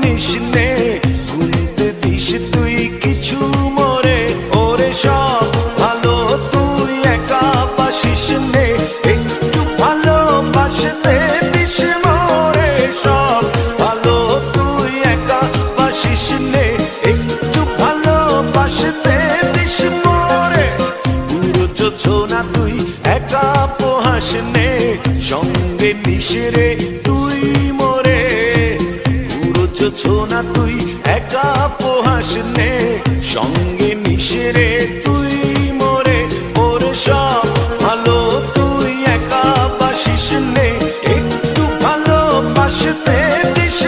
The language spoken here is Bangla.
নিস নে, গুনতে দিস তুই কিছু মোরে। ওরে সব ভালো তুই একা বাসিস নে, একটু ভালোবাসতে দিস মোরে। সব ভালো তুই একা বাসিস নে, একটু ভালোবাসতে দিস মোরে। পুরো যোছনা তুই একা পোহাস নে, সঙ্গে নিস রে তুই মোরে। পুরো যোছনা তুই একা পোহাস নে, সঙ্গে নিস রে তুই মোরে। ওরে সব ভালো তুই একা বাসিস নে, একটু ভালোবাসতে দিস